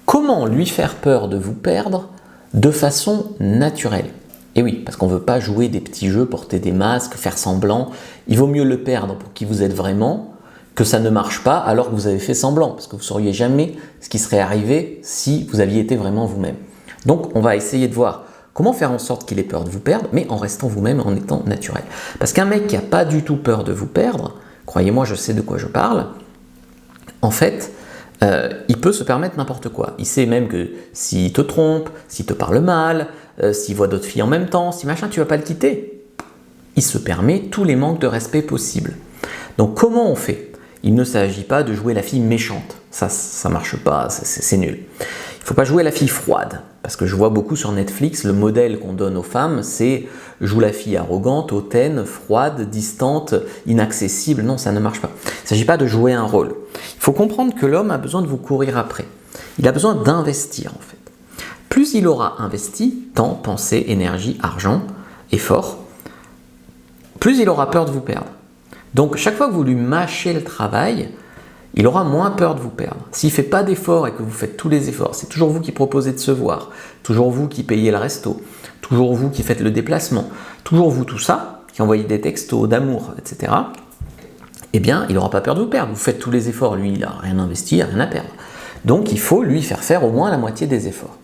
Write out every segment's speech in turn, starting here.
Comment lui faire peur de vous perdre de façon naturelle? Et oui, parce qu'on ne veut pas jouer des petits jeux, porter des masques, faire semblant. Il vaut mieux le perdre pour qui vous êtes vraiment, que ça ne marche pas alors que vous avez fait semblant, parce que vous ne sauriez jamais ce qui serait arrivé si vous aviez été vraiment vous-même. Donc on va essayer de voir comment faire en sorte qu'il ait peur de vous perdre, mais en restant vous-même, en étant naturel. Parce qu'un mec qui n'a pas du tout peur de vous perdre, croyez-moi, je sais de quoi je parle, en fait, il peut se permettre n'importe quoi. Il sait même que s'il te trompe, s'il te parle mal, s'il voit d'autres filles en même temps, si machin, tu ne vas pas le quitter. Il se permet tous les manques de respect possibles. Donc comment on fait? Il ne s'agit pas de jouer la fille méchante. Ça ne marche pas, c'est nul. Il ne faut pas jouer la fille froide. Parce que je vois beaucoup sur Netflix, le modèle qu'on donne aux femmes, c'est joue la fille arrogante, hautaine, froide, distante, inaccessible. Non, ça ne marche pas. Il ne s'agit pas de jouer un rôle. Il faut comprendre que l'homme a besoin de vous courir après. Il a besoin d'investir en fait. Plus il aura investi, temps, pensée, énergie, argent, effort, plus il aura peur de vous perdre. Donc chaque fois que vous lui mâchez le travail, il aura moins peur de vous perdre. S'il ne fait pas d'efforts et que vous faites tous les efforts, c'est toujours vous qui proposez de se voir, toujours vous qui payez le resto, toujours vous qui faites le déplacement, toujours vous tout ça, qui envoyez des textos d'amour, etc., eh bien, il n'aura pas peur de vous perdre. Vous faites tous les efforts, lui, il n'a rien investi, il n'a rien à perdre. Donc, il faut lui faire au moins la moitié des efforts.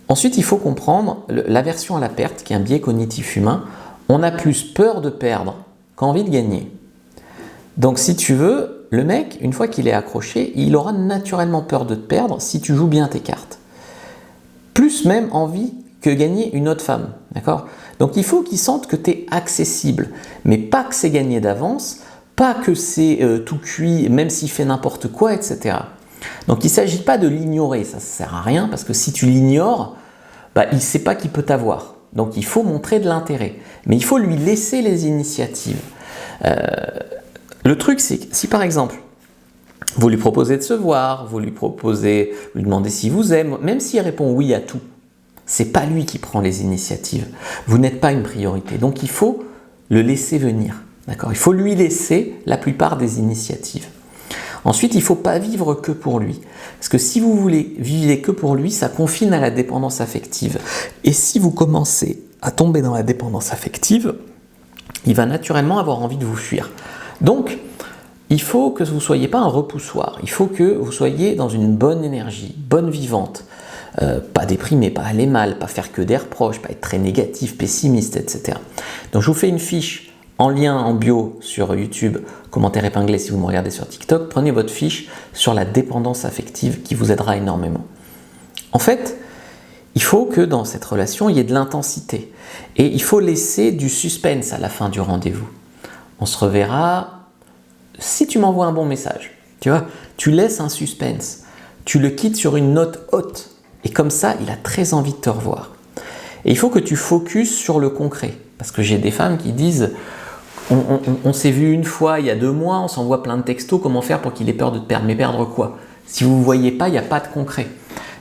Ensuite, il faut comprendre l'aversion à la perte, qui est un biais cognitif humain. On a plus peur de perdre qu'envie de gagner. Donc, si tu veux, le mec, une fois qu'il est accroché, il aura naturellement peur de te perdre si tu joues bien tes cartes. Plus même envie que gagner une autre femme. D'accord ? Donc, il faut qu'il sente que tu es accessible, mais pas que c'est gagné d'avance, pas que c'est tout cuit, même s'il fait n'importe quoi, etc. Donc, il ne s'agit pas de l'ignorer, ça ne sert à rien, parce que si tu l'ignores, il ne sait pas qu'il peut t'avoir. Donc, il faut montrer de l'intérêt, mais il faut lui laisser les initiatives. Le truc, c'est que si par exemple, vous lui proposez de se voir, vous lui demandez s'il vous aime, même s'il répond oui à tout, c'est pas lui qui prend les initiatives. Vous n'êtes pas une priorité. Donc, il faut le laisser venir. D'accord ? Il faut lui laisser la plupart des initiatives. Ensuite, il ne faut pas vivre que pour lui. Parce que si vous voulez vivre que pour lui, ça confine à la dépendance affective. Et si vous commencez à tomber dans la dépendance affective, il va naturellement avoir envie de vous fuir. Donc, il faut que vous ne soyez pas un repoussoir. Il faut que vous soyez dans une bonne énergie, bonne vivante. Pas déprimé, pas aller mal, pas faire que des reproches, pas être très négatif, pessimiste, etc. Donc, je vous fais une fiche en lien en bio sur YouTube, commentaire épinglé si vous me regardez sur TikTok. Prenez votre fiche sur la dépendance affective qui vous aidera énormément. En fait, il faut que dans cette relation, il y ait de l'intensité. Et il faut laisser du suspense à la fin du rendez-vous. On se reverra si tu m'envoies un bon message. Tu vois, tu laisses un suspense. Tu le quittes sur une note haute. Et comme ça, il a très envie de te revoir. Et il faut que tu focuses sur le concret. Parce que j'ai des femmes qui disent on s'est vu une fois il y a 2 mois, on s'envoie plein de textos, comment faire pour qu'il ait peur de te perdre? Mais perdre quoi? Si vous ne voyez pas, il n'y a pas de concret.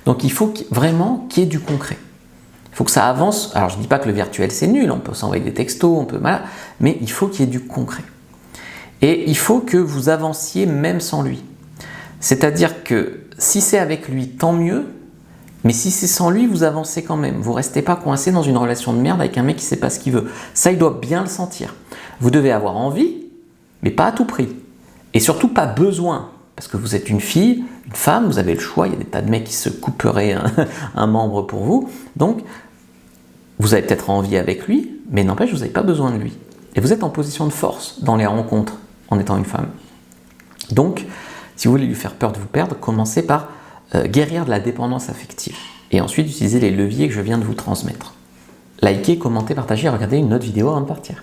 Donc il faut vraiment qu'il y ait du concret. Il faut que ça avance. Alors je ne dis pas que le virtuel c'est nul, on peut s'envoyer des textos, mais il faut qu'il y ait du concret. Et il faut que vous avanciez même sans lui. C'est-à-dire que si c'est avec lui, tant mieux, mais si c'est sans lui, vous avancez quand même. Vous ne restez pas coincé dans une relation de merde avec un mec qui ne sait pas ce qu'il veut. Ça, il doit bien le sentir. Vous devez avoir envie, mais pas à tout prix. Et surtout pas besoin. Parce que vous êtes une fille, une femme, vous avez le choix. Il y a des tas de mecs qui se couperaient un membre pour vous. Donc, vous avez peut-être envie avec lui, mais n'empêche, vous n'avez pas besoin de lui. Et vous êtes en position de force dans les rencontres en étant une femme. Donc, si vous voulez lui faire peur de vous perdre, commencez par guérir de la dépendance affective. Et ensuite, utilisez les leviers que je viens de vous transmettre. Likez, commentez, partagez, regardez une autre vidéo avant de partir.